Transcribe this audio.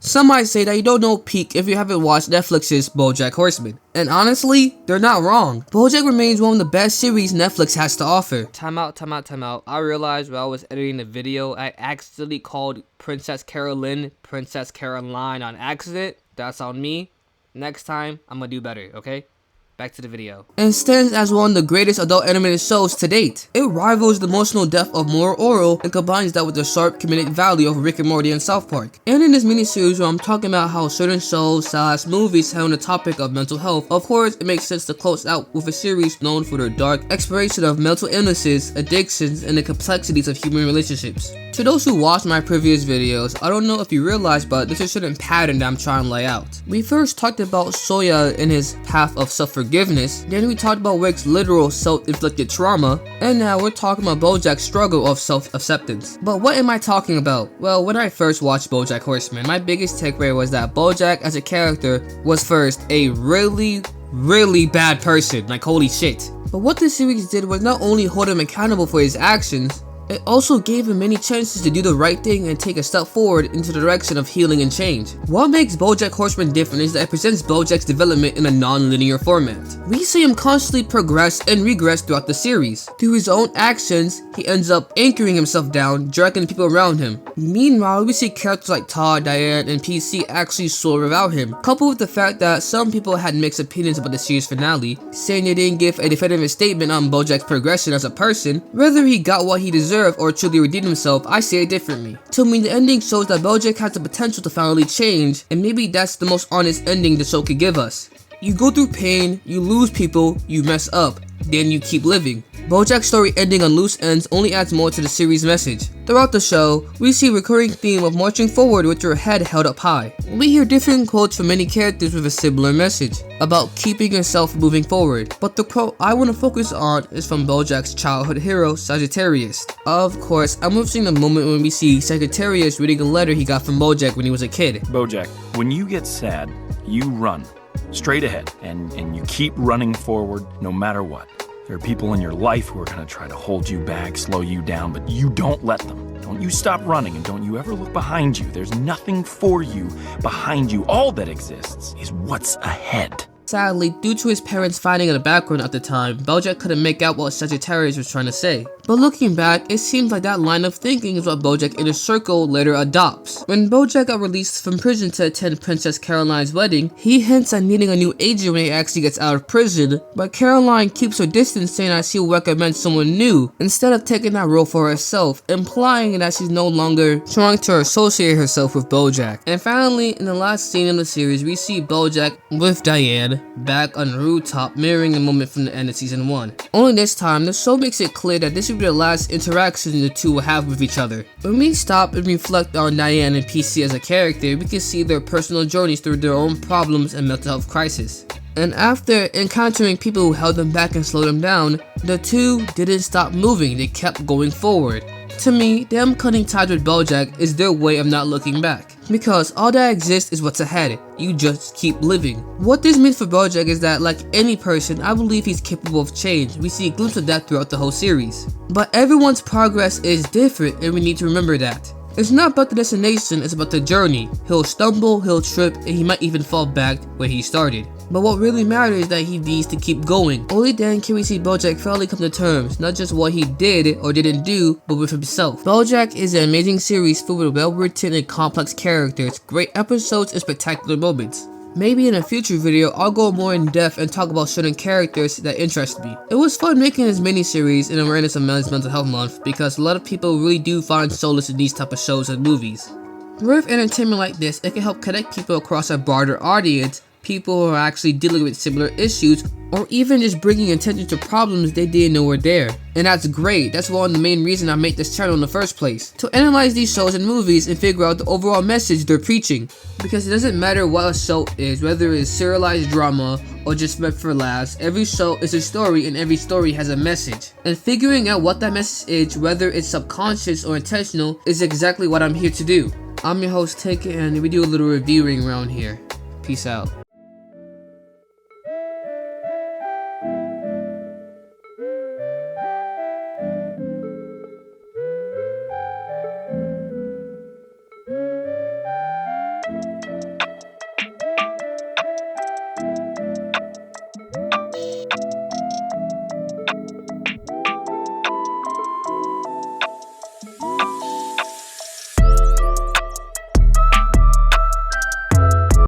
Some might say that you don't know peak if you haven't watched Netflix's BoJack Horseman. And honestly, they're not wrong. BoJack remains one of the best series Netflix has to offer. Time out. I realized while I was editing the video, I accidentally called Princess Carolyn Princess Caroline on accident. That's on me. Next time, I'm gonna do better, okay? Back to the video. And stands as one of the greatest adult animated shows to date. It rivals the emotional depth of Oral and combines that with the sharp comedic value of Rick and Morty and South Park. And in this miniseries where I'm talking about how certain shows / movies have on the topic of mental health, of course it makes sense to close out with a series known for their dark exploration of mental illnesses, addictions, and the complexities of human relationships. To those who watched my previous videos, I don't know if you realize, but there's a certain pattern that I'm trying to lay out. We first talked about Soya and his path of self-forgiveness, then we talked about Rick's literal self-inflicted trauma, and now we're talking about BoJack's struggle of self-acceptance. But what am I talking about? Well, when I first watched BoJack Horseman, my biggest takeaway was that BoJack as a character was first a really bad person, like holy shit. But what this series did was not only hold him accountable for his actions, it also gave him many chances to do the right thing and take a step forward into the direction of healing and change. What makes BoJack Horseman different is that it presents BoJack's development in a non-linear format. We see him constantly progress and regress throughout the series. Through his own actions, he ends up anchoring himself down, dragging the people around him. Meanwhile, we see characters like Todd, Diane, and PC actually soar without him, coupled with the fact that some people had mixed opinions about the series finale, saying they didn't give a definitive statement on BoJack's progression as a person, whether he got what he deserved or truly redeemed himself. I say it differently. To me, the ending shows that BoJack has the potential to finally change, and maybe that's the most honest ending the show could give us. You go through pain, you lose people, you mess up, then you keep living. BoJack's story ending on loose ends only adds more to the series' message. Throughout the show, we see a recurring theme of marching forward with your head held up high. We hear different quotes from many characters with a similar message about keeping yourself moving forward. But the quote I want to focus on is from BoJack's childhood hero, Sagittarius. Of course, I'm referencing the moment when we see Sagittarius reading a letter he got from BoJack when he was a kid. BoJack, when you get sad, you run straight ahead and you keep running forward no matter what. There are people in your life who are going to try to hold you back, slow you down, but you don't let them. Don't you stop running, and don't you ever look behind you. There's nothing for you behind you. All that exists is what's ahead. Sadly, due to his parents fighting in the background at the time, BoJack couldn't make out what Sagittarius was trying to say. But looking back, it seems like that line of thinking is what BoJack Inner Circle later adopts. When BoJack got released from prison to attend Princess Caroline's wedding, he hints at needing a new agent when he actually gets out of prison, but Caroline keeps her distance, saying that she'll recommend someone new instead of taking that role for herself, implying that she's no longer trying to associate herself with BoJack. And finally, in the last scene of the series, we see BoJack with Diane back on the rooftop, mirroring the moment from the end of season 1. Only this time, the show makes it clear that this will be the last interaction the two will have with each other. When we stop and reflect on Diane and PC as a character, we can see their personal journeys through their own problems and mental health crisis. And after encountering people who held them back and slowed them down, the two didn't stop moving, they kept going forward. To me, them cutting ties with BoJack is their way of not looking back, because all that exists is what's ahead. You just keep living. What this means for BoJack is that, like any person, I believe he's capable of change. We see a glimpse of that throughout the whole series. But everyone's progress is different, and we need to remember that. It's not about the destination, it's about the journey. He'll stumble, he'll trip, and he might even fall back where he started. But what really matters is that he needs to keep going. Only then can we see BoJack finally come to terms, not just what he did or didn't do, but with himself. BoJack is an amazing series filled with well-written and complex characters, great episodes, and spectacular moments. Maybe in a future video, I'll go more in depth and talk about certain characters that interest me. It was fun making this mini-series in awareness of Men's Mental Health Month because a lot of people really do find solace in these type of shows and movies. With entertainment like this, it can help connect people across a broader audience, people who are actually dealing with similar issues, or even just bringing attention to problems they didn't know were there. And that's great. That's one of the main reasons I made this channel in the first place. To analyze these shows and movies and figure out the overall message they're preaching. Because it doesn't matter what a show is, whether it's serialized drama or just meant for laughs, every show is a story and every story has a message. And figuring out what that message is, whether it's subconscious or intentional, is exactly what I'm here to do. I'm your host, Take It, and we do a little reviewing around here. Peace out.